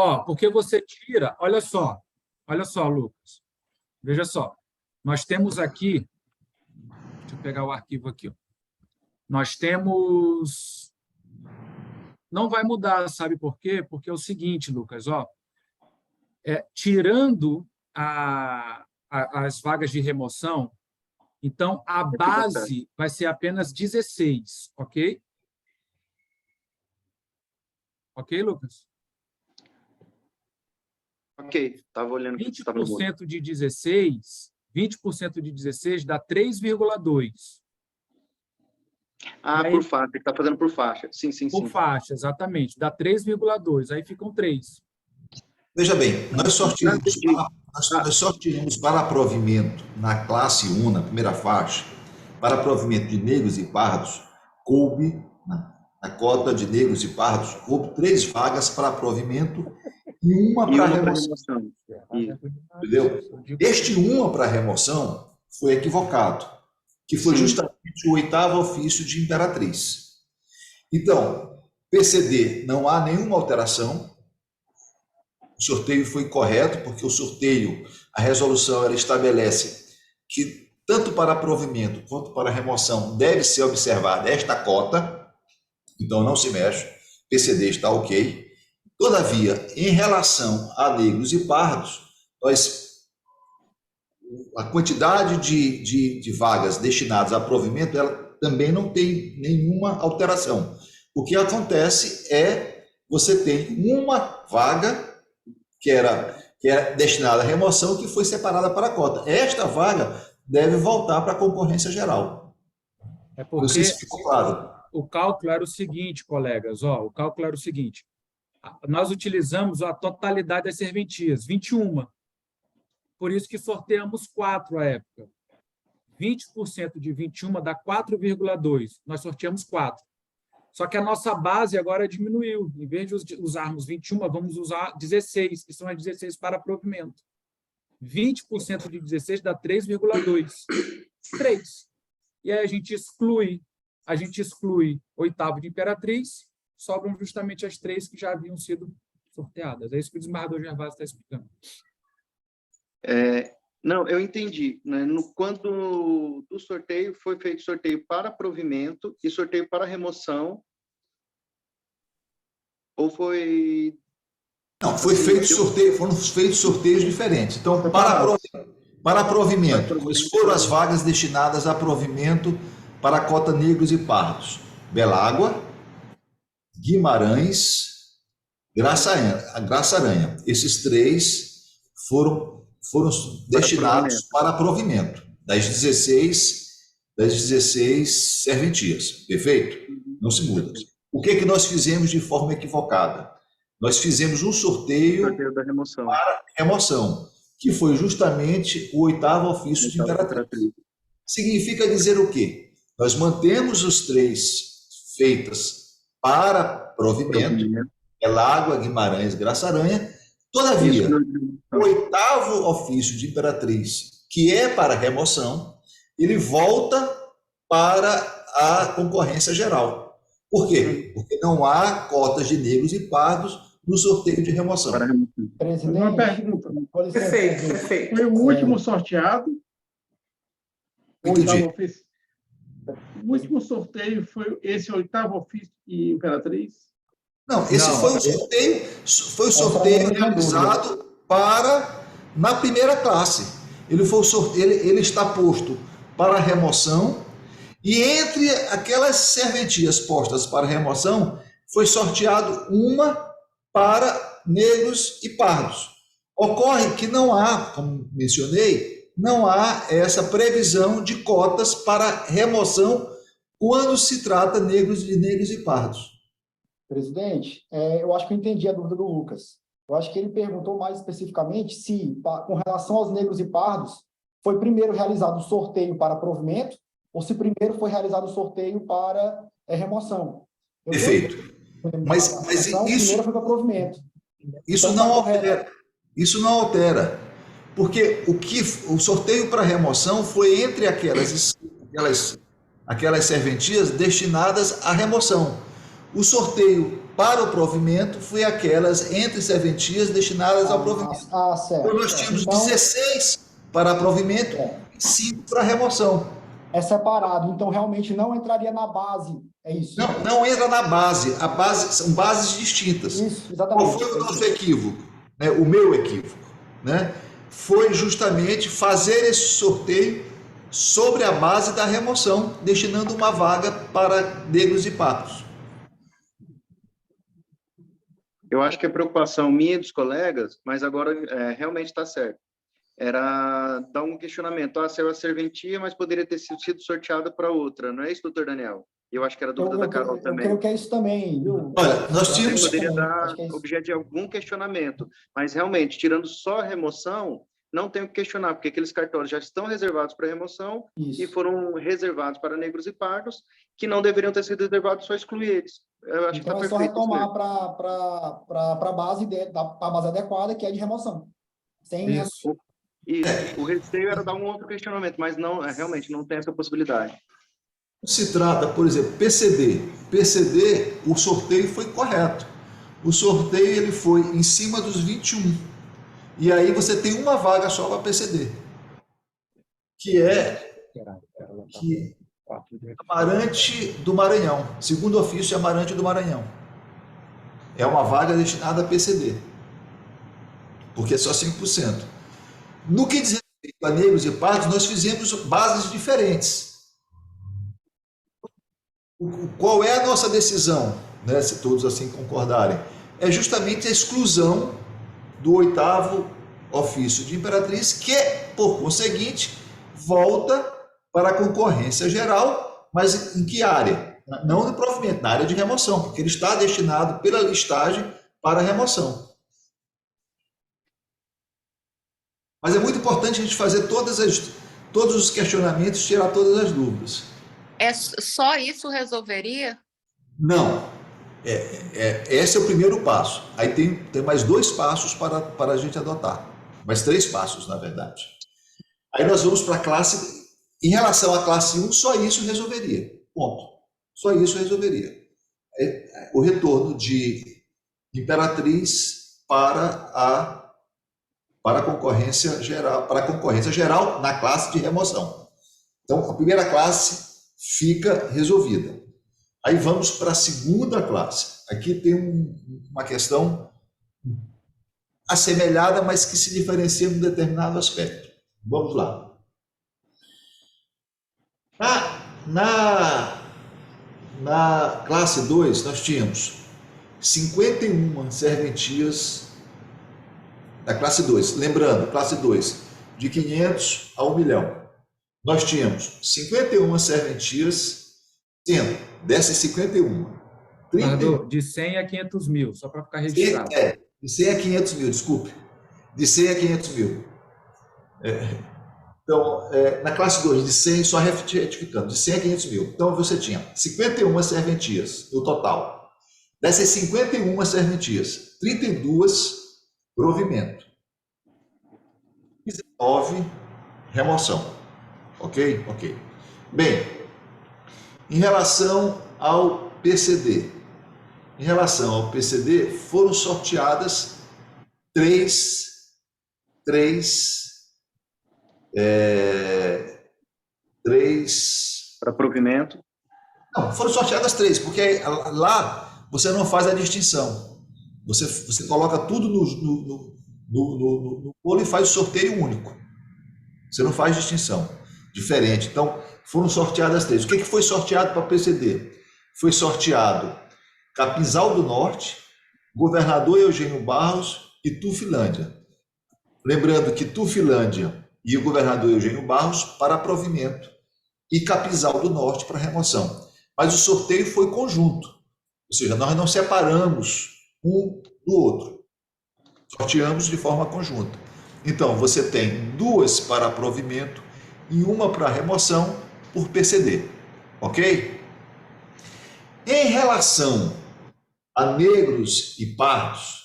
Ó, porque você tira, olha só, Lucas, veja só, nós temos aqui, deixa eu pegar o arquivo aqui, ó. Nós temos, não vai mudar, sabe por quê? Porque é o seguinte, Lucas, ó, tirando as vagas de remoção, então a base vai ser apenas 16, ok? Ok, Lucas? Ok, estava olhando que estava no 20% de 16, 20% de 16 dá 3,2. Ah, por faixa, está fazendo por faixa. Sim, sim, sim. Por faixa, exatamente. Dá 3,2, aí ficam 3. Veja bem, nós sorteamos para provimento na classe 1, na primeira faixa, para provimento de negros e pardos, coube, na cota de negros e pardos, coube 3 vagas para provimento e uma para remoção. Entendeu? Este uma para remoção foi equivocado, que foi justamente o 8º ofício de Imperatriz. Então, PCD, não há nenhuma alteração. O sorteio foi correto, porque o sorteio, a resolução, ela estabelece que tanto para provimento quanto para remoção deve ser observada esta cota, então não se mexe, PCD está ok. Todavia, em relação a negros e pardos, a quantidade de vagas destinadas a provimento, ela também não tem nenhuma alteração. O que acontece é você tem uma vaga que era destinada à remoção, que foi separada para a cota. Esta vaga deve voltar para a concorrência geral. É porque não sei se ficou claro. O cálculo era o seguinte, colegas, o cálculo era o seguinte, nós utilizamos a totalidade das serventias, 21. Por isso que sorteamos 4 à época. 20% de 21 dá 4,2. Nós sorteamos 4. Só que a nossa base agora diminuiu. Em vez de usarmos 21, vamos usar 16, que são as 16 para provimento. 20% de 16 dá 3,2. 3. E aí a gente exclui 8º de Imperatriz, sobram justamente as 3 que já haviam sido sorteadas. É isso que o desembargador Gervásio está explicando. Não, eu entendi. Né? Quando do sorteio, foi feito sorteio para provimento e sorteio para remoção, ou foi... Não, foi feito sorteio, foram feitos sorteios diferentes. Então, para provimento, quais foram as vagas destinadas a provimento para a cota negros e pardos? Belágua, Guimarães, Graça Aranha. Esses 3 foram destinados para provimento das 16 serventias. Perfeito? Não se muda. O que nós fizemos de forma equivocada? Nós fizemos um sorteio da remoção. para remoção, que foi justamente o 8º ofício de Imperatriz. Significa dizer o quê? Nós mantemos os 3 feitas para provimento, Belágua, Guimarães, Graça Aranha. Todavia, o 8º ofício de Imperatriz, que é para remoção, ele volta para a concorrência geral. Por quê? Porque não há cotas de negros e pardos no sorteio de remoção. Presidente, uma pergunta. Perfeito. Foi o último sorteado? Entendi. O último sorteio foi esse 8º ofício de Imperatriz? Não, esse foi o sorteio realizado na primeira classe. Ele está posto para remoção, e entre aquelas serventias postas para remoção, foi sorteado uma para negros e pardos. Ocorre que não há, como mencionei, não há essa previsão de cotas para remoção quando se trata de negros e pardos. Presidente, eu acho que eu entendi a dúvida do Lucas. Eu acho que ele perguntou mais especificamente se, com relação aos negros e pardos, foi primeiro realizado o sorteio para provimento ou se primeiro foi realizado o sorteio para remoção. Perfeito. Mas isso... Primeiro foi para provimento. Isso então, não altera. Isso não altera. Porque o sorteio para remoção foi entre aquelas serventias destinadas à remoção. O sorteio para o provimento foi aquelas entre serventias destinadas ao provimento. Certo. Então, nós tínhamos Então, 16 para provimento e 5 para remoção. é separado, então realmente não entraria na base, é isso? Não entra na base. A base são bases distintas. Isso, exatamente. Qual foi o nosso equívoco? Né? O meu equívoco, né? Foi justamente fazer esse sorteio sobre a base da remoção, destinando uma vaga para negros e pardos. Eu acho que é preocupação minha e dos colegas, mas agora realmente está certo. Era dar um questionamento. Saiu a serventia, mas poderia ter sido sorteado para outra. Não é isso, doutor Daniel? Eu acho que era dúvida da Carol também. Eu creio que é isso também, viu? Olha, nós tínhamos... Poderia dar objeto de algum questionamento, mas realmente, tirando só a remoção, não tem o que questionar, porque aqueles cartórios já estão reservados para remoção e foram reservados para negros e pardos, que não deveriam ter sido reservados, só excluir eles. Eu acho então que tá é só perfeito, retomar para a base adequada, que é de remoção. Sem Isso. E o receio era dar um outro questionamento, mas não, realmente não tem essa possibilidade. Se trata, por exemplo, PCD. PCD, o sorteio foi correto. O sorteio ele foi em cima dos 21. E aí você tem uma vaga só para PCD, que é Amarante do Maranhão, segundo ofício Amarante do Maranhão. É uma vaga destinada a PCD, porque é só 5%. No que diz respeito a negros e pardos, nós fizemos bases diferentes. Qual é a nossa decisão, né, se todos assim concordarem? É justamente a exclusão do 8º ofício de Imperatriz, que, por conseguinte, volta para a concorrência geral, mas em que área? Não no provimento, na área de remoção, porque ele está destinado pela listagem para remoção. Mas é muito importante a gente fazer todos os questionamentos, tirar todas as dúvidas. Só isso resolveria? Não. Esse é o primeiro passo. Aí tem mais 2 passos para a gente adotar. Mais 3 passos, na verdade. Aí nós vamos para a classe... Em relação à classe 1, só isso resolveria. Ponto. Só isso resolveria. O retorno de Imperatriz para a concorrência geral na classe de remoção. Então, a primeira classe fica resolvida. Aí vamos para a segunda classe. Aqui tem uma questão assemelhada, mas que se diferencia em um determinado aspecto. Vamos lá. Na classe 2, nós tínhamos 51 serventias da classe 2. Lembrando, classe 2, de 500 a 1 milhão. Nós tínhamos 51 serventias, sendo dessas 51, 30... de 100 a 500 mil, só para ficar registrado. De 100 a 500 mil, desculpe. De 100 a 500 mil. Então, na classe 2, de 100, só retificando, de 100 a 500 mil. Então, você tinha 51 serventias no total. Dessas 51 serventias, 32 provimento. 19 remoção. Ok? Ok. Bem, em relação ao PCD. Em relação ao PCD, foram sorteadas três para provimento? Não, foram sorteadas 3, porque lá você não faz a distinção. Você coloca tudo no bolo e faz o sorteio único. Você não faz distinção. Diferente. Então, foram sorteadas 3. O que foi sorteado para PCD? Foi sorteado Capinzal do Norte, Governador Eugênio Barros e Tufilândia. Lembrando que Tufilândia e o Governador Eugênio Barros para provimento e Capinzal do Norte para remoção. Mas o sorteio foi conjunto, ou seja, nós não separamos um do outro, sorteamos de forma conjunta. Então, você tem 2 para provimento e 1 para remoção por PCD, ok? Em relação a negros e pardos,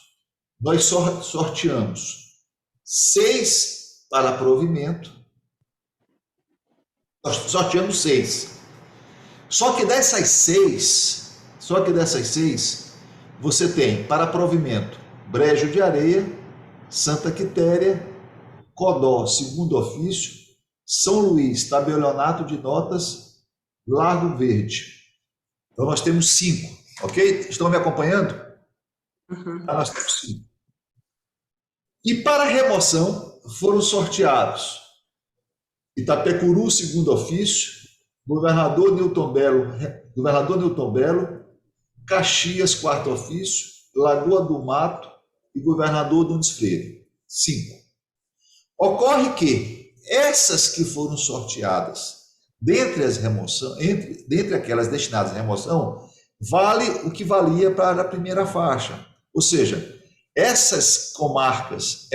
nós sorteamos 6 para provimento, nós sorteamos 6. Só que dessas 6, Só que dessas 6, você tem para provimento Brejo de Areia, Santa Quitéria, Codó, segundo ofício, São Luís, tabelionato de notas, Largo Verde. Então, nós temos 5, ok? Estão me acompanhando? Nós temos 5. E para remoção, foram sorteados Itapecuru, segundo ofício, Governador Newton Belo, Caxias, quarto ofício, Lagoa do Mato e Governador Nunes Freire. 5. Ocorre que essas que foram sorteadas, dentre aquelas destinadas à remoção, vale o que valia para a primeira faixa. Ou seja, essas comarcas,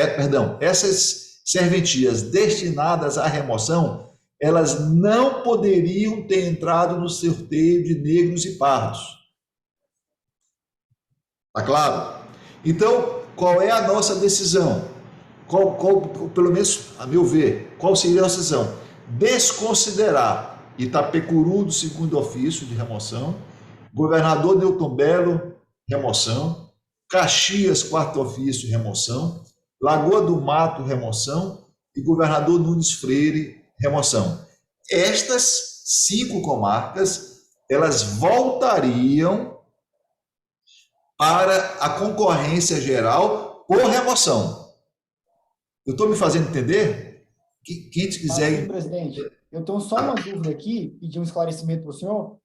essas serventias destinadas à remoção, elas não poderiam ter entrado no sorteio de negros e pardos. Tá claro? Então, qual é a nossa decisão? Pelo menos, a meu ver, qual seria a nossa decisão? Desconsiderar Itapecuru do segundo ofício de remoção, Governador Newton Belo, remoção, Caxias, quarto ofício, remoção, Lagoa do Mato, remoção e Governador Nunes Freire, remoção. Estas 5 comarcas, elas voltariam para a concorrência geral por remoção. Eu estou me fazendo entender? Quem quiser... Presidente, eu tenho só uma dúvida aqui, pedir um esclarecimento para o senhor.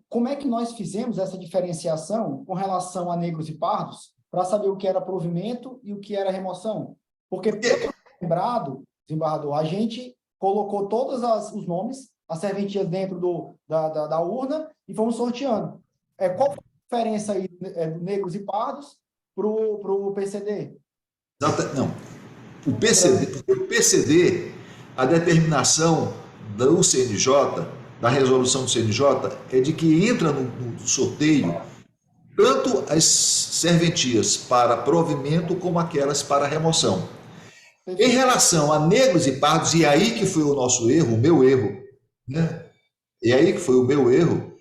Como é que nós fizemos essa diferenciação com relação a negros e pardos para saber o que era provimento e o que era remoção? Porque, pelo lembrado, desembargador, a gente colocou todos os nomes, as serventias dentro da urna e fomos sorteando. Qual a diferença aí, negros e pardos, para o PCD? Não. O PCD, a determinação do CNJ, da resolução do CNJ, é de que entra no sorteio tanto as serventias para provimento como aquelas para remoção. Em relação a negros e pardos, e aí que foi o nosso erro, o meu erro, né? E aí que foi o meu erro,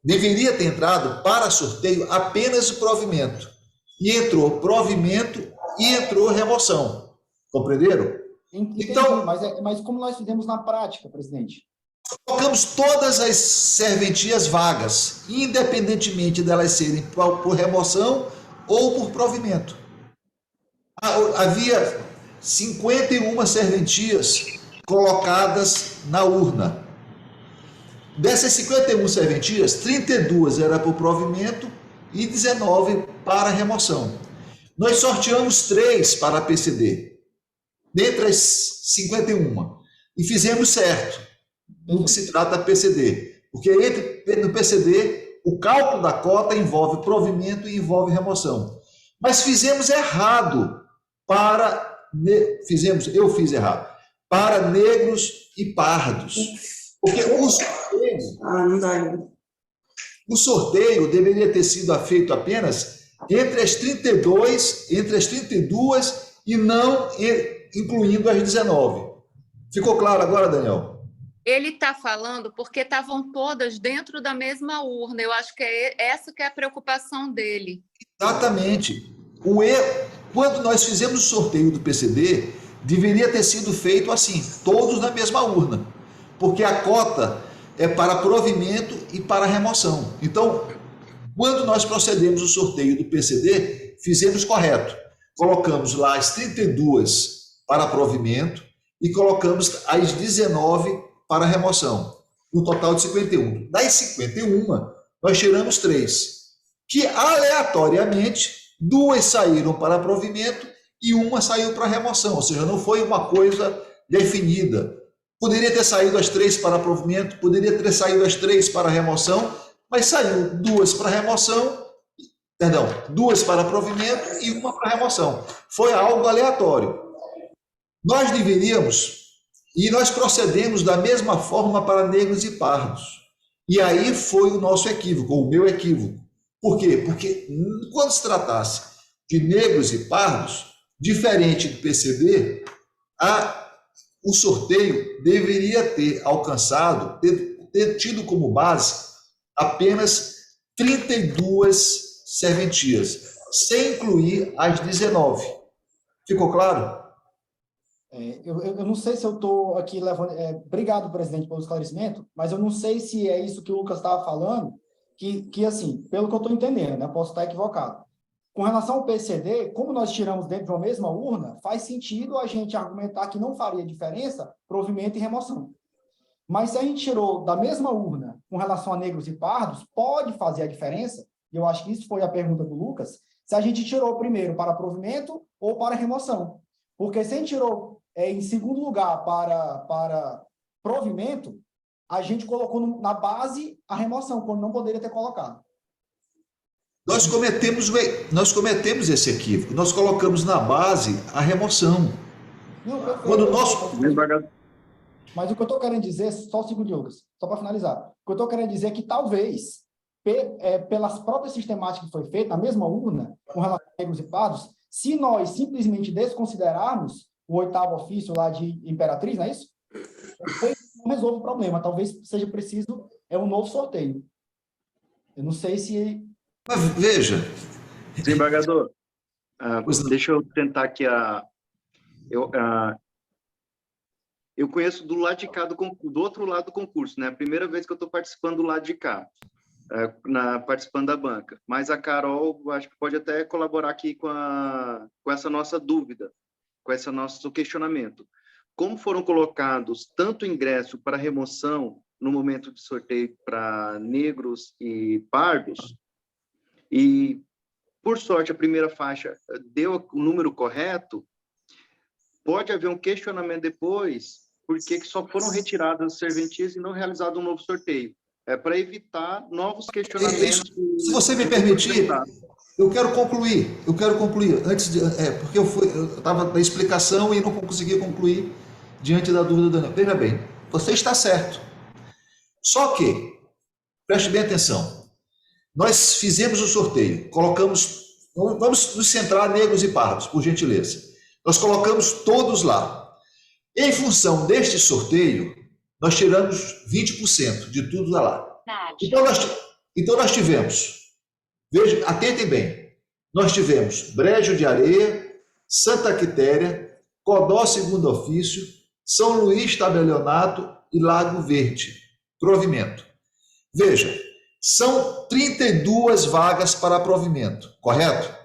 deveria ter entrado para sorteio apenas o provimento. E entrou provimento e entrou remoção. Compreenderam? Entendi, então, mas como nós fizemos na prática, presidente? Colocamos todas as serventias vagas, independentemente delas serem por remoção ou por provimento. Havia 51 serventias colocadas na urna. Dessas 51 serventias, 32 eram por provimento e 19 para remoção. Nós sorteamos 3 para a PCD, dentre as 51, e fizemos certo no que se trata da PCD, porque no PCD o cálculo da cota envolve provimento e envolve remoção. Mas fizemos errado eu fiz errado, para negros e pardos. Porque o sorteio deveria ter sido feito apenas entre as 32 e não incluindo as 19. Ficou claro agora, Daniel? Ele está falando porque estavam todas dentro da mesma urna. Eu acho que essa que é a preocupação dele. Exatamente. O erro, quando nós fizemos o sorteio do PCD, deveria ter sido feito assim, todos na mesma urna, porque a cota é para provimento e para remoção. Então, quando nós procedemos o sorteio do PCD, fizemos correto. Colocamos lá as 32 para provimento e colocamos as 19 para remoção, no total de 51. Das 51, nós tiramos 3, que aleatoriamente 2 saíram para provimento e 1 saiu para remoção, ou seja, não foi uma coisa definida. Poderia ter saído as 3 para provimento, poderia ter saído as 3 para remoção, mas saiu 2 para remoção, 2 para provimento e 1 para remoção. Foi algo aleatório. Nós deveríamos, e nós procedemos da mesma forma para negros e pardos. E aí foi o nosso equívoco, o meu equívoco. Por quê? Porque quando se tratasse de negros e pardos, diferente do PCD, o sorteio deveria ter alcançado, ter tido como base apenas 32 serventias, sem incluir as 19. Ficou claro? Eu não sei se eu estou aqui levando... obrigado, presidente, pelo esclarecimento, mas eu não sei se é isso que o Lucas estava falando, que assim, pelo que eu estou entendendo, né, posso estar equivocado. Com relação ao PCD, como nós tiramos dentro de uma mesma urna, faz sentido a gente argumentar que não faria diferença provimento e remoção. Mas se a gente tirou da mesma urna com relação a negros e pardos, pode fazer a diferença, e eu acho que isso foi a pergunta do Lucas, se a gente tirou primeiro para provimento ou para remoção. Porque se a gente tirou em segundo lugar para provimento, a gente colocou na base a remoção, quando não poderia ter colocado. Nós cometemos esse equívoco. Nós colocamos na base a remoção. Não, perfeito. Quando nós... Mas o que eu estou querendo dizer, só um segundo, Lucas, só para finalizar. O que eu estou querendo dizer é que talvez, pelas próprias sistemáticas que foi feita, na mesma urna, com relação a negros e pardos, se nós simplesmente desconsiderarmos o 8º ofício lá de Imperatriz, não é isso? Não resolve o problema. Talvez seja preciso um novo sorteio. Eu não sei se... Mas veja... Desembargador, deixa eu tentar aqui eu conheço do lado de cá, do outro lado do concurso, né? A primeira vez que eu estou participando do lado de cá, participando da banca. Mas a Carol, acho que pode até colaborar aqui com essa nossa dúvida, com esse nosso questionamento. Como foram colocados tanto ingresso para remoção no momento de sorteio para negros e pardos, e, por sorte, a primeira faixa deu o número correto, pode haver um questionamento depois, porque só foram retiradas as serventias e não realizado um novo sorteio. Para evitar novos questionamentos. Se você me permitir, eu quero concluir. Antes de, porque eu estava na explicação e não consegui concluir diante da dúvida do Daniel. Veja bem, você está certo. Só que, preste bem atenção, nós fizemos o sorteio, colocamos, vamos nos centrar negros e pardos, por gentileza. Nós colocamos todos lá. Em função deste sorteio, nós tiramos 20% de tudo lá. Então nós tivemos, veja, atentem bem, nós tivemos Brejo de Areia, Santa Quitéria, Codó segundo ofício, São Luís Tabelionato e Lago Verde, provimento. Veja, são 32 vagas para provimento, correto?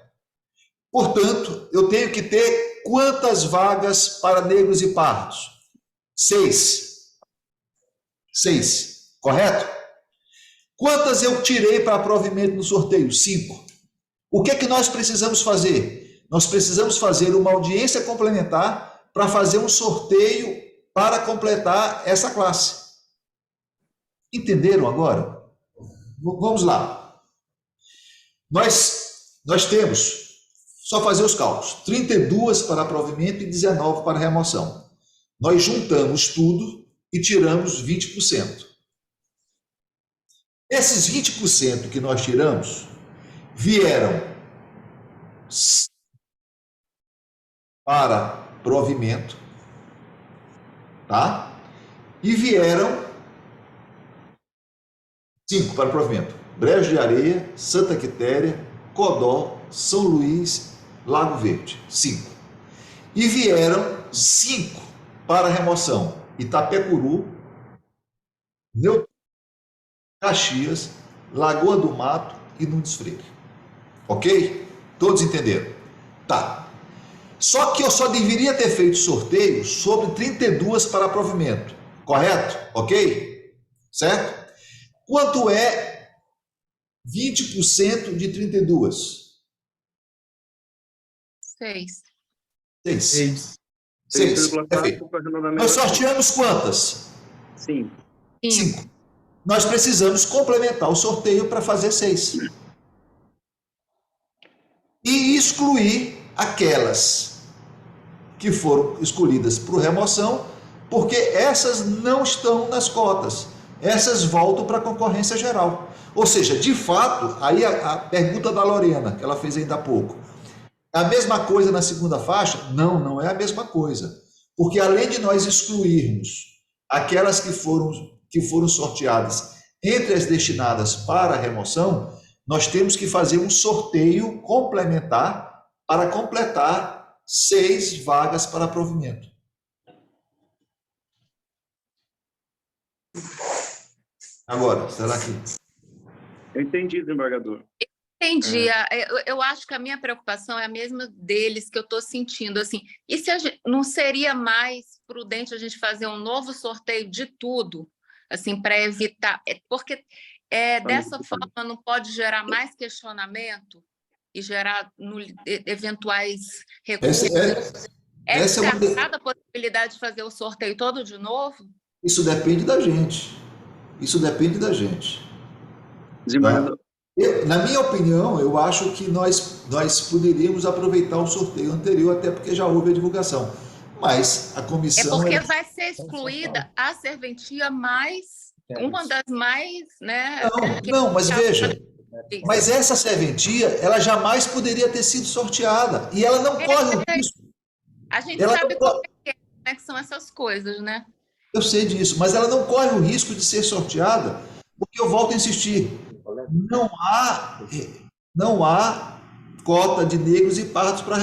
Portanto, eu tenho que ter quantas vagas para negros e pardos? 6. 6, correto? Quantas eu tirei para provimento no sorteio? 5. O que é que nós precisamos fazer? Nós precisamos fazer uma audiência complementar para fazer um sorteio para completar essa classe. Entenderam agora? Vamos lá. Nós temos, só fazer os cálculos, 32 para provimento e 19 para remoção. Nós juntamos tudo e tiramos 20%. Esses 20% que nós tiramos vieram para provimento, tá? E vieram 5 para provimento. Brejo de Areia, Santa Quitéria, Codó, São Luís, Lago Verde. 5. E vieram 5 para remoção. Itapecuru, Caxias, Lagoa do Mato e Nunes Freire. Ok? Todos entenderam? Tá. Só que eu só deveria ter feito sorteio sobre 32 para provimento. Correto? Ok? Certo? Quanto é 20% de 32? 6. 6. 6. Perfeito. Nós sorteamos quantas? 5. 5. Nós precisamos complementar o sorteio para fazer 6. E excluir aquelas que foram escolhidas por remoção, porque essas não estão nas cotas. Essas voltam para a concorrência geral. Ou seja, de fato, aí a pergunta da Lorena, que ela fez ainda há pouco. É a mesma coisa na segunda faixa? Não, não é a mesma coisa. Porque além de nós excluirmos aquelas que foram sorteadas entre as destinadas para a remoção, nós temos que fazer um sorteio complementar para completar 6 vagas para provimento. Agora, será que... Eu entendi, desembargador. Entendi. Eu acho que a minha preocupação é a mesma deles que eu estou sentindo. Assim, e se não seria mais prudente a gente fazer um novo sorteio de tudo, assim, para evitar? Porque dessa forma não pode gerar mais questionamento e gerar eventuais recursos. Essa é a possibilidade de fazer o sorteio todo de novo? Isso depende da gente. Isso depende da gente. Desembargador. Na minha opinião, eu acho que nós poderíamos aproveitar o sorteio anterior, até porque já houve a divulgação. Mas a comissão... porque vai ser excluída a serventia mais, uma das mais... Né, não, mas veja, mas essa serventia, ela jamais poderia ter sido sorteada, e ela não corre o risco. A gente sabe como é que são essas coisas, né? Eu sei disso, mas ela não corre o risco de ser sorteada, porque eu volto a insistir, não há cota de negros e pardos para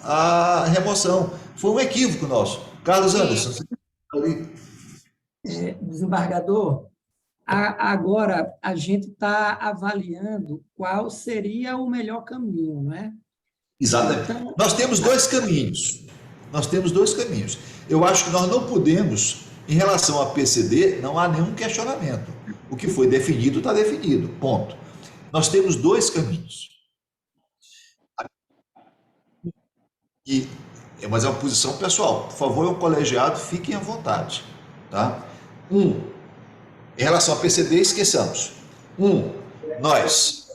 a remoção. Foi um equívoco nosso. Carlos Anderson. Desembargador, agora a gente está avaliando qual seria o melhor caminho, não é? Exatamente. Então, nós temos 2 caminhos. Eu acho que nós não podemos, em relação à PCD, não há nenhum questionamento. O que foi definido, está definido. Ponto. Nós temos 2 caminhos. Mas é uma posição pessoal. Por favor, o colegiado, fiquem à vontade. Tá? Em relação à PCD, esqueçamos. Nós.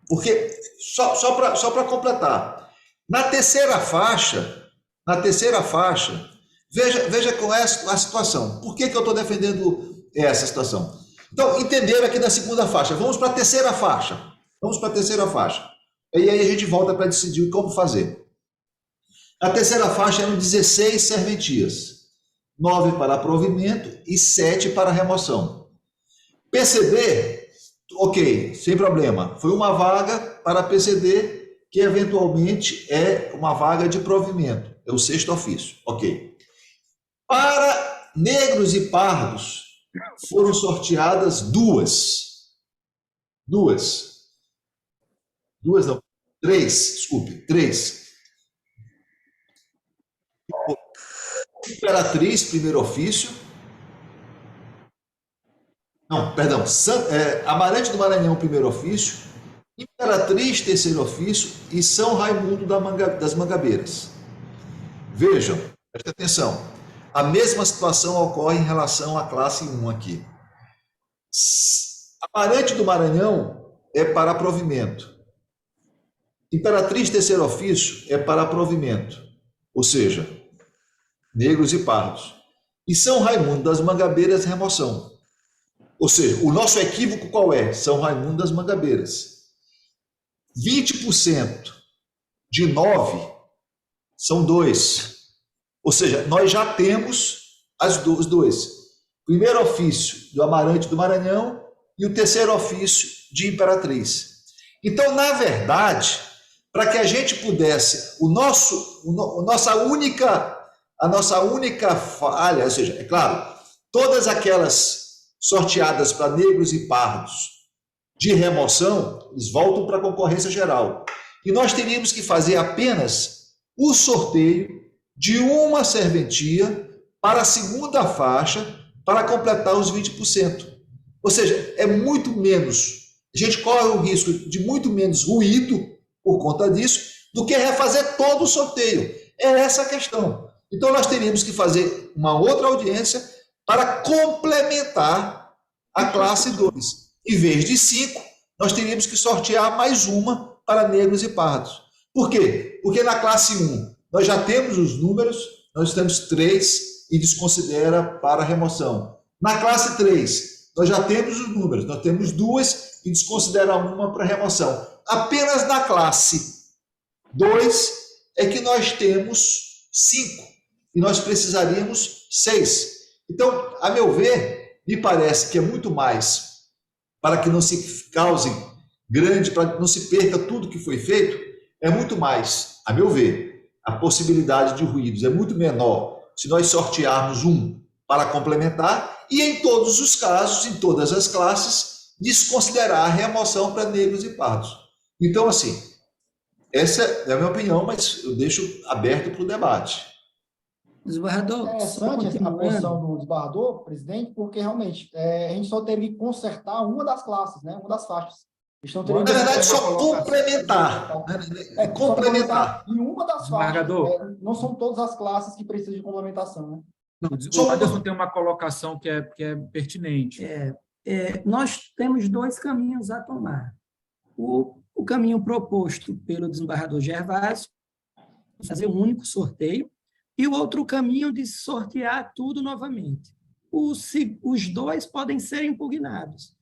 Porque, só para completar, na terceira faixa, veja qual é a situação. Por que eu estou defendendo essa situação? Então, entenderam aqui da segunda faixa. Vamos para a terceira faixa. E aí a gente volta para decidir como fazer. A terceira faixa eram 16 serventias. 9 para provimento e 7 para remoção. PCD, ok, sem problema. Foi uma vaga para PCD, que eventualmente é uma vaga de provimento. É o 6º ofício, ok. Para negros e pardos, foram sorteadas 2. 3. Imperatriz, primeiro ofício. Não, perdão. Amarante do Maranhão, primeiro ofício. Imperatriz, terceiro ofício. E São Raimundo das Mangabeiras. Vejam, presta atenção. A mesma situação ocorre em relação à classe 1 aqui. Amarante do Maranhão é para provimento. Imperatriz, terceiro ofício é para provimento. Ou seja, negros e pardos. E São Raimundo das Mangabeiras, remoção. Ou seja, o nosso equívoco qual é? São Raimundo das Mangabeiras. 20% de 9 são 2. Ou seja, nós já temos os 2. Primeiro ofício do Amarante do Maranhão e o terceiro ofício de Imperatriz. Então, na verdade, para que a gente pudesse, a nossa única falha, ou seja, é claro, todas aquelas sorteadas para negros e pardos de remoção, eles voltam para a concorrência geral. E nós teríamos que fazer apenas o sorteio de uma serventia para a segunda faixa para completar os 20%. Ou seja, é muito menos, a gente corre o risco de muito menos ruído por conta disso, do que refazer todo o sorteio. É essa a questão. Então, nós teríamos que fazer uma outra audiência para complementar a classe 2. Em vez de 5, nós teríamos que sortear mais uma para negros e pardos. Por quê? Porque na classe 1, nós já temos os números, nós temos 3 e desconsidera para remoção. Na classe 3, nós já temos os números, nós temos 2 e desconsidera uma para remoção. Apenas na classe 2 é que nós temos 5 e nós precisaríamos 6. Então, a meu ver, me parece que é muito mais para que não se cause grande, para que não se perca tudo que foi feito, é muito mais, a meu ver, a possibilidade de ruídos é muito menor se nós sortearmos um para complementar e, em todos os casos, em todas as classes, desconsiderar a remoção para negros e pardos. Então, assim, essa é a minha opinião, mas eu deixo aberto para o debate. Desembargador, É interessante a posição do desembargador, presidente, porque realmente a gente só teve que consertar uma das classes, né? Uma das faixas. Na verdade, só complementar. Complementar. E uma das faixas, não são todas as classes que precisam de complementação, né? O Anderson tem uma colocação que é pertinente. Nós temos dois caminhos a tomar. O caminho proposto pelo desembargador Gervásio, fazer um único sorteio, e o outro caminho de sortear tudo novamente. Os dois podem ser impugnados,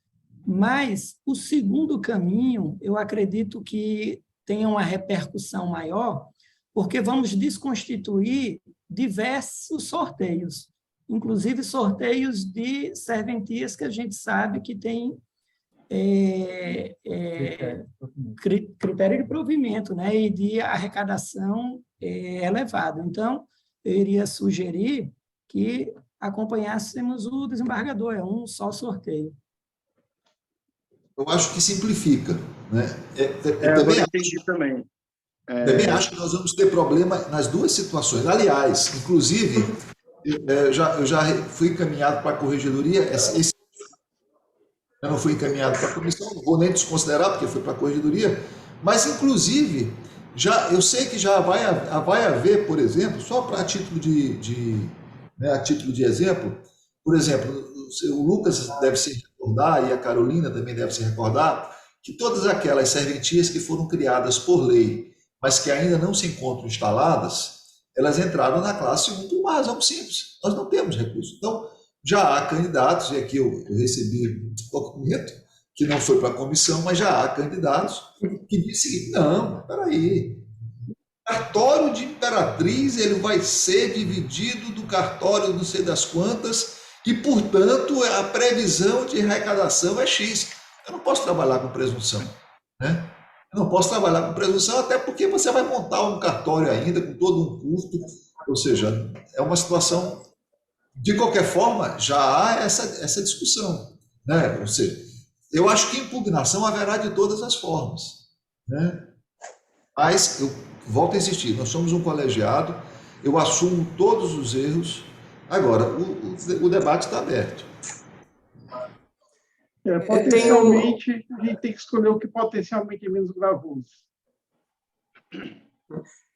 mas o segundo caminho, eu acredito que tenha uma repercussão maior, porque vamos desconstituir diversos sorteios, inclusive sorteios de serventias que a gente sabe que tem critério de provimento, né, e de arrecadação elevado. Então, eu iria sugerir que acompanhássemos o desembargador, é um só sorteio. Eu acho que simplifica, né? Também acho que nós vamos ter problema nas duas situações. Aliás, inclusive, eu já fui encaminhado para a corregedoria, eu não fui encaminhado para a comissão, não vou nem desconsiderar, porque foi para a corregedoria, mas, inclusive, eu sei que já vai haver, por exemplo, só para título a título de exemplo, por exemplo, o Lucas deve se recordar, e a Carolina também deve se recordar, que todas aquelas serventias que foram criadas por lei, mas que ainda não se encontram instaladas, elas entraram na classe 1 por uma razão simples. Nós não temos recursos. Então, já há candidatos, e aqui eu recebi um documento que não foi para a comissão, mas já há candidatos que dizem: não, espera aí, o cartório de Imperatriz ele vai ser dividido do cartório não sei das quantas, e, portanto, a previsão de arrecadação é X. Eu não posso trabalhar com presunção, né? Eu não posso trabalhar com presunção, até porque você vai montar um cartório ainda com todo um custo, ou seja, é uma situação... De qualquer forma, já há essa discussão, né? Ou seja, eu acho que impugnação haverá de todas as formas, né? Mas, eu volto a insistir, nós somos um colegiado, eu assumo todos os erros, agora, o debate está aberto. Potencialmente, a gente tem que escolher o que potencialmente é menos gravoso.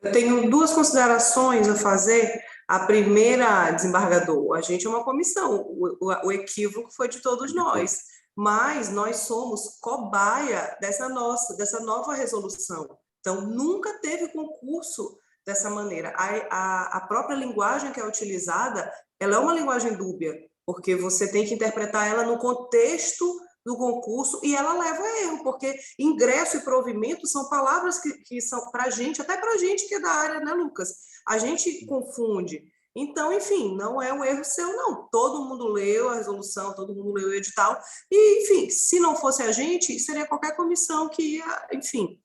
Eu tenho duas considerações a fazer. A primeira, desembargador, a gente é uma comissão, o equívoco foi de todos nós, mas nós somos cobaia dessa nova resolução. Então, nunca teve concurso dessa maneira. A própria linguagem que é utilizada, ela é uma linguagem dúbia, porque você tem que interpretar ela no contexto do concurso e ela leva a erro, porque ingresso e provimento são palavras que são para a gente, até para a gente que é da área, né, Lucas? A gente confunde. Então, enfim, não é um erro seu, não. Todo mundo leu a resolução, todo mundo leu o edital. E, enfim, se não fosse a gente, seria qualquer comissão que ia, enfim.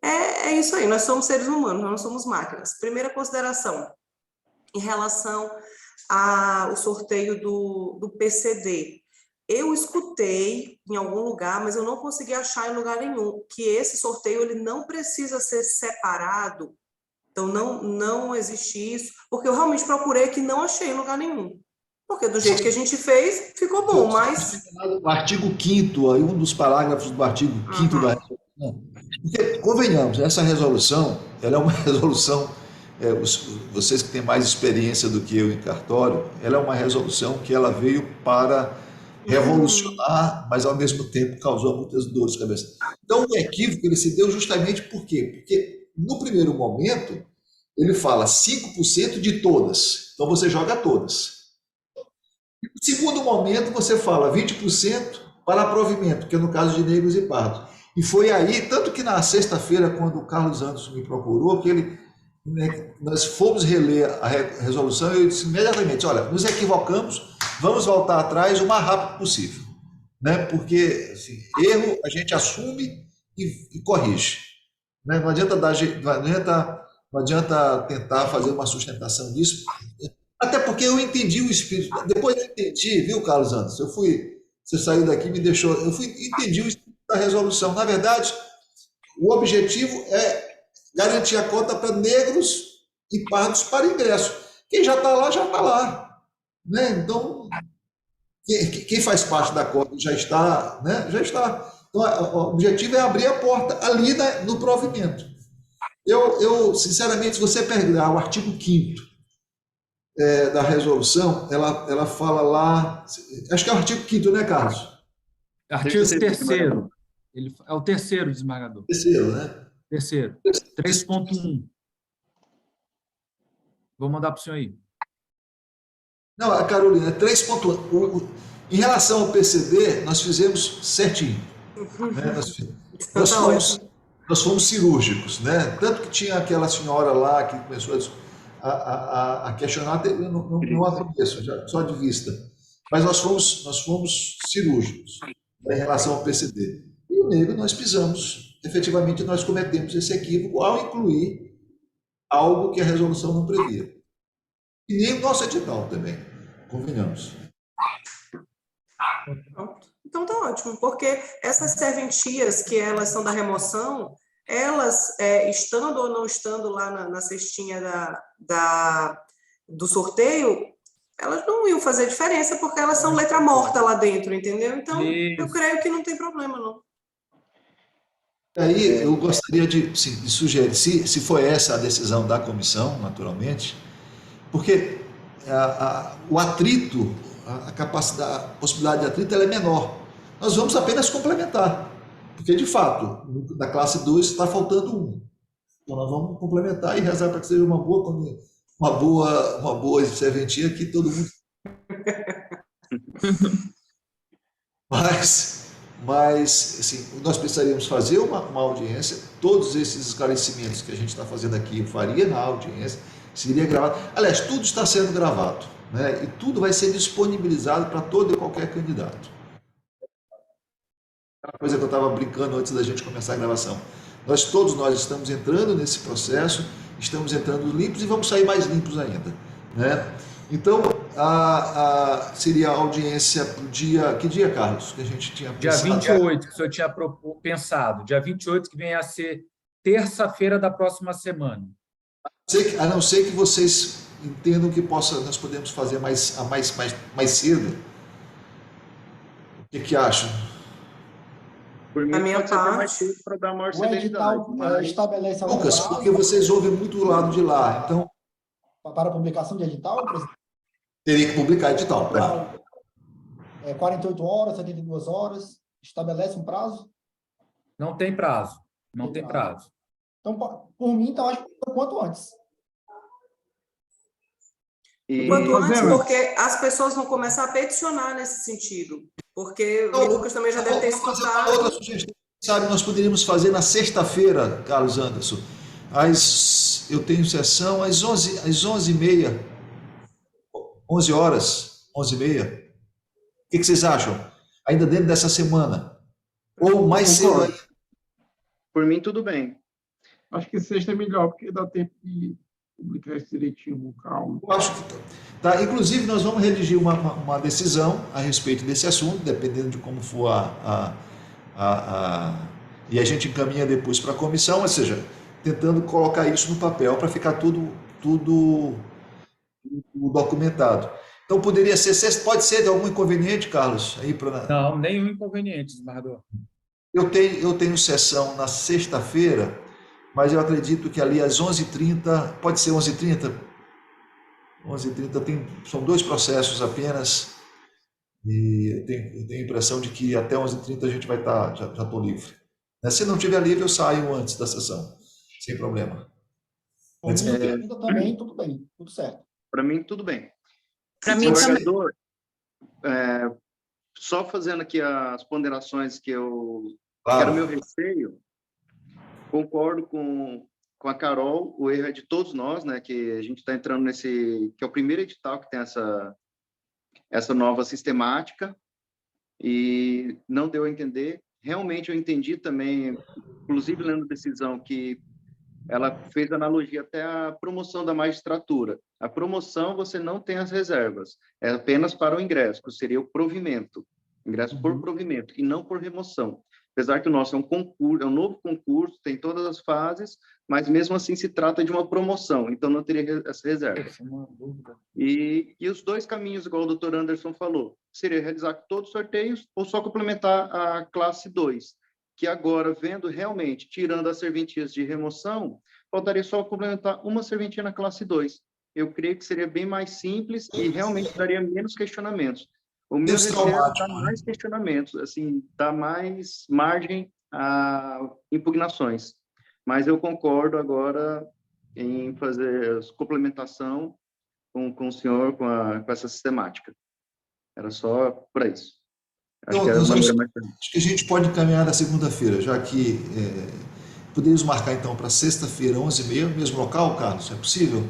É isso aí, nós somos seres humanos, nós não somos máquinas. Primeira consideração, em relação ao sorteio do PCD. Eu escutei em algum lugar, mas eu não consegui achar em lugar nenhum, que esse sorteio ele não precisa ser separado. Então, não existe isso, porque eu realmente procurei que não achei em lugar nenhum. Porque do jeito que a gente fez, ficou bom, mas... O artigo 5º, aí um dos parágrafos do artigo 5º da resolução. Porque, convenhamos, essa resolução, ela é uma resolução, vocês que têm mais experiência do que eu em cartório, ela é uma resolução que ela veio para revolucionar, mas ao mesmo tempo causou muitas dores de cabeça. Então, o equívoco ele se deu justamente por quê? Porque, no primeiro momento, ele fala 5% de todas. Então, você joga todas. E no segundo momento, você fala 20% para provimento, que é no caso de negros e pardos. E foi aí, tanto que na sexta-feira, quando o Carlos Anderson me procurou, que nós fomos reler a resolução, eu disse imediatamente, olha, nos equivocamos, vamos voltar atrás o mais rápido possível, né? Porque assim, erro a gente assume e corrige, né? Não adianta não adianta tentar fazer uma sustentação disso, até porque eu entendi o espírito. Depois eu entendi, viu, Carlos Anderson? Você saiu daqui e me deixou. Entendi o espírito da resolução. Na verdade, o objetivo é garantir a cota para negros e pardos para ingresso. Quem já está lá, né? Então, quem faz parte da cota já está, né? Já está. Então, o objetivo é abrir a porta ali no provimento. Eu, sinceramente, se você pegar o artigo 5º da resolução, ela fala lá, acho que é o artigo 5º, né, Carlos? Artigo 3º. Ele é o 3º desembargador. 3º, né? 3º. 3.1. Vou mandar para o senhor aí. Não, Carolina, 3.1. Em relação ao PCD, nós fizemos certinho. Né? Nós fomos cirúrgicos, né? Tanto que tinha aquela senhora lá que começou a questionar, eu não a conheço, só de vista. Mas nós fomos cirúrgicos, né, em relação ao PCD. E o negro nós pisamos, efetivamente nós cometemos esse equívoco ao incluir algo que a resolução não previa. E nem o nosso edital também, convenhamos. Então tá ótimo, porque essas serventias que elas são da remoção, elas, estando ou não estando lá na cestinha do sorteio, elas não iam fazer diferença, porque elas são letra morta lá dentro, entendeu? Então, eu creio que não tem problema, não. Aí eu gostaria de sugerir, se for essa a decisão da comissão, naturalmente, porque o atrito, a possibilidade de atrito ela é menor. Nós vamos apenas complementar, porque de fato, na classe 2 está faltando um. Então nós vamos complementar e rezar para que seja uma boa serventia que todo mundo. Mas assim, nós precisaríamos fazer uma audiência, todos esses esclarecimentos que a gente está fazendo aqui, eu faria na audiência, seria gravado. Aliás, tudo está sendo gravado, né? E tudo vai ser disponibilizado para todo e qualquer candidato. Uma coisa que eu estava brincando antes da gente começar a gravação. Todos nós estamos entrando nesse processo, estamos entrando limpos e vamos sair mais limpos ainda, né? Então, seria a audiência para o dia... Que dia, Carlos? Que a gente tinha pensado? Dia 28, que o senhor tinha pensado. Dia 28, que vem a ser terça-feira da próxima semana. A não ser que vocês entendam que nós podemos fazer mais cedo. O que acham? Por mim, a minha pode ser mais cedo para dar maior celeridade. Estabelece Lucas, porque vocês ouvem muito do lado de lá, então... Para publicação de edital, presidente? Teria que publicar edital, claro. 48 horas, 72 horas, estabelece um prazo? Não tem prazo, não tem prazo. Então, por mim, então, acho que quanto antes. Quanto antes, porque as pessoas vão começar a peticionar nesse sentido, porque o Lucas também já deve ter escutado. Outra sugestão, sabe, nós poderíamos fazer na sexta-feira, Carlos Anderson, eu tenho sessão às 11h30, 11 horas, 11h30. O que vocês acham? Ainda dentro dessa semana? Ou mais cedo ainda? Por mim, tudo bem. Acho que sexta é melhor, porque dá tempo de publicar isso direitinho, com calma. Eu acho que tá. Inclusive, nós vamos redigir uma decisão a respeito desse assunto, dependendo de como for e a gente encaminha depois para a comissão, ou seja, tentando colocar isso no papel para ficar tudo documentado. Então, poderia ser sexta, pode ser de algum inconveniente, Carlos? Não, nenhum inconveniente, desembargador. Eu tenho sessão na sexta-feira, mas eu acredito que ali às 11h30, pode ser 11h30? 11h30 são 2 processos apenas, e eu tenho a impressão de que até 11h30 a gente vai estar, já estou livre. Se não tiver livre, eu saio antes da sessão, sem problema. Também, tudo bem, tudo certo. Para mim, tudo bem. Para mim também. Só fazendo aqui as ponderações que Claro. era o meu receio, concordo com a Carol, o erro é de todos nós, né, que a gente está entrando que é o primeiro edital que essa nova sistemática e não deu a entender. Realmente eu entendi também, inclusive lendo a decisão, que ela fez analogia até à promoção da magistratura. A promoção você não tem as reservas, é apenas para o ingresso, que seria o provimento, ingresso por provimento e não por remoção. Apesar que o nosso é um concurso, é um novo concurso, tem todas as fases, mas mesmo assim se trata de uma promoção, então não teria essa reserva. E os dois caminhos, igual o doutor Anderson falou, seria realizar todos os sorteios ou só complementar a classe 2, que agora, vendo realmente, tirando as serventias de remoção, faltaria só complementar uma serventia na classe 2. Eu creio que seria bem mais simples e realmente daria menos questionamentos. O meu receio dá mais questionamentos, assim, dá mais margem a impugnações. Mas eu concordo agora em fazer a complementação com o senhor, com essa sistemática. Era só para isso. Acho que a gente pode encaminhar na segunda-feira, já que poderíamos marcar, então, para sexta-feira, 11h30, mesmo local, Carlos? É possível?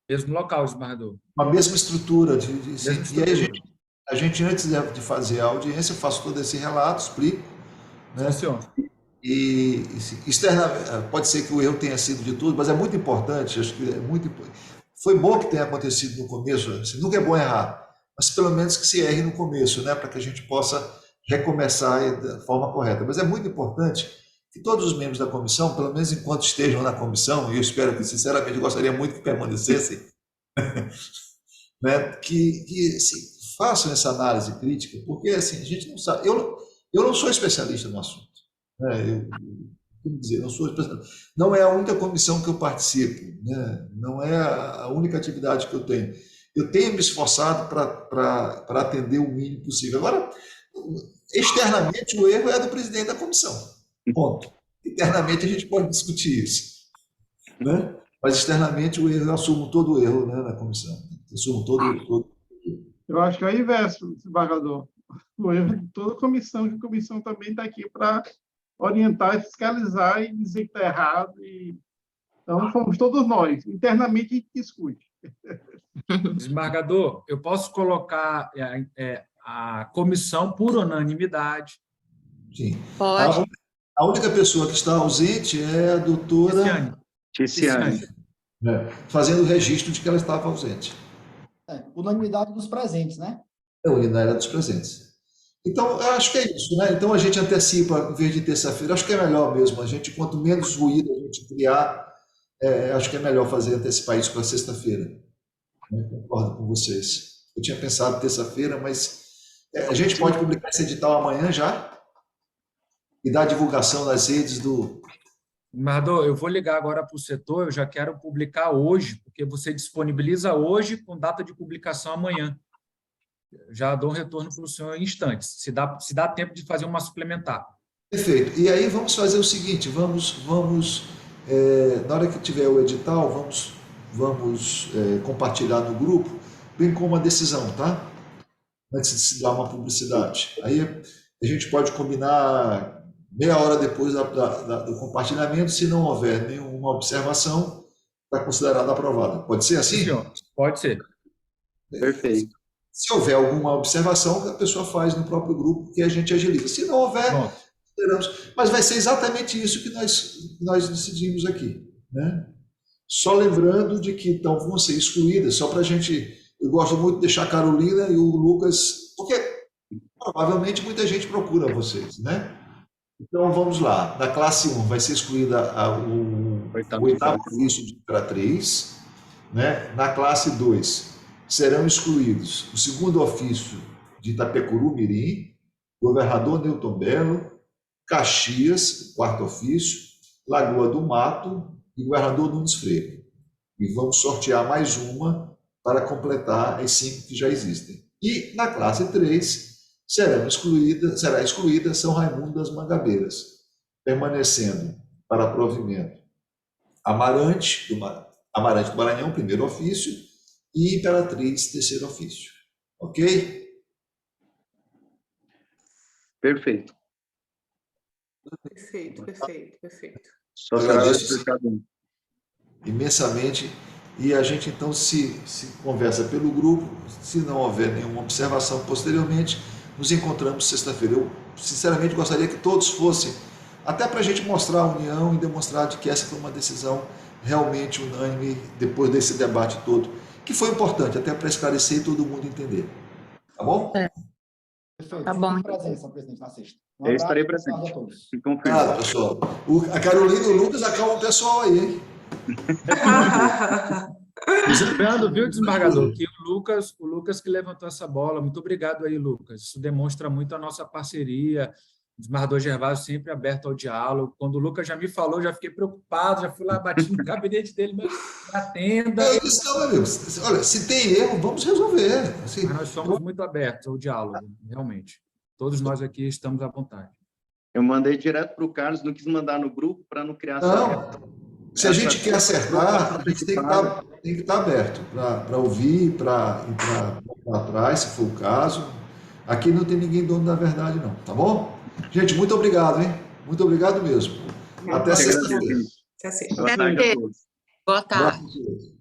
Mesmo local, desembargador. A mesma estrutura. E aí a gente, antes de fazer a audiência, eu faço todo esse relato, explico. Né? Sim, senhor. E externamente, pode ser que o erro tenha sido de tudo, mas é muito importante, acho que é muito foi bom que tenha acontecido no começo, assim, nunca é bom errar, mas pelo menos que se erre no começo, né, para que a gente possa recomeçar da forma correta. Mas é muito importante que todos os membros da comissão, pelo menos enquanto estejam na comissão, e eu espero que, sinceramente, eu gostaria muito que permanecessem, né, que assim, façam essa análise crítica, porque assim, a gente não sabe. Eu não sou especialista no assunto. Né, não é a única comissão que eu participo, né, não é a única atividade que eu tenho. Eu tenho me esforçado para atender o mínimo possível. Agora, externamente, o erro é do presidente da comissão. Ponto. Internamente, a gente pode discutir isso. Né? Mas, externamente, o erro, eu assumo todo o erro, né, na comissão. Eu assumo todo. Eu acho que é o inverso, desembargador. O erro de toda a comissão, que a comissão também está aqui para orientar, fiscalizar e dizer que está errado. Então, fomos todos nós. Internamente, a gente discute. Desembargador, eu posso colocar a comissão por unanimidade. Sim. Pode. A única pessoa que está ausente é a doutora Ticiane. Fazendo o registro de que ela estava ausente. Unanimidade dos presentes, né? É, unanimidade dos presentes. Então, eu acho que é isso, né? Então, a gente antecipa, em vez de terça-feira, acho que é melhor mesmo. A gente, quanto menos ruído a gente criar, acho que é melhor antecipar isso para sexta-feira. Concordo com vocês. Eu tinha pensado terça-feira, mas a gente pode publicar esse edital amanhã já e dar divulgação nas redes do... Desembargador, eu vou ligar agora para o setor, eu já quero publicar hoje, porque você disponibiliza hoje com data de publicação amanhã. Já dou um retorno para o senhor em instantes, se dá tempo de fazer uma suplementar. Perfeito. E aí vamos fazer o seguinte, vamos na hora que tiver o edital, vamos compartilhar no grupo, bem como a decisão, tá? Antes de se dar uma publicidade. Aí a gente pode combinar meia hora depois do compartilhamento, se não houver nenhuma observação, está considerada aprovada. Pode ser assim? Sim, senhor. Pode ser. Perfeito. Se houver alguma observação, a pessoa faz no próprio grupo, que a gente agiliza. Se não houver, esperamos. Mas vai ser exatamente isso que nós decidimos aqui, né? Só lembrando de que então vão ser excluídas, só para a gente... Eu gosto muito de deixar a Carolina e o Lucas, porque provavelmente muita gente procura vocês, né? Então vamos lá. Na classe 1 vai ser excluída o oitavo ofício de Imperatriz, né? Na classe 2 serão excluídos o segundo ofício de Itapecuru Mirim, Governador Newton Belo, Caxias, quarto ofício, Lagoa do Mato e Governador Nunes Freire. E vamos sortear mais uma para completar as 5 que já existem. E na classe 3 será excluída São Raimundo das Mangabeiras, permanecendo para provimento Amarante do Maranhão, primeiro ofício, e Imperatriz, terceiro ofício. Ok? Perfeito. Perfeito. Só será agradeço imensamente e a gente então se conversa pelo grupo. Se não houver nenhuma observação posteriormente, nos encontramos sexta-feira. Eu, sinceramente, gostaria que todos fossem, até para a gente mostrar a união e demonstrar de que essa foi uma decisão realmente unânime, depois desse debate todo, que foi importante, até para esclarecer e todo mundo entender. Tá bom? Perfeito. Tá bom. Presença, presidente, na sexta. Eu estarei abraço, boa presente. tarde a todos. Claro, pessoal. A Carolina e o Lucas acalmam o pessoal aí, hein? Lembrando, viu, desembargador, que o Lucas que levantou essa bola. Muito obrigado aí, Lucas. Isso demonstra muito a nossa parceria. O desembargador Gervásio sempre aberto ao diálogo. Quando o Lucas já me falou, já fiquei preocupado, já fui lá, bati no gabinete dele, na tenda. Eu disse, não, meu amigo, olha, se tem erro, vamos resolver. Assim, Mas nós somos muito abertos ao diálogo, realmente. Todos nós aqui estamos à vontade. Eu mandei direto para o Carlos, não quis mandar no grupo para não criar... não, se a gente quer acertar, a gente tem que estar aberto para ouvir, para entrar atrás, se for o caso. Aqui não tem ninguém dono da verdade, não, tá bom? Gente, muito obrigado, hein? Muito obrigado mesmo. Até sexta-feira. Até sexta. Boa tarde a todos. Boa tarde. Boa tarde.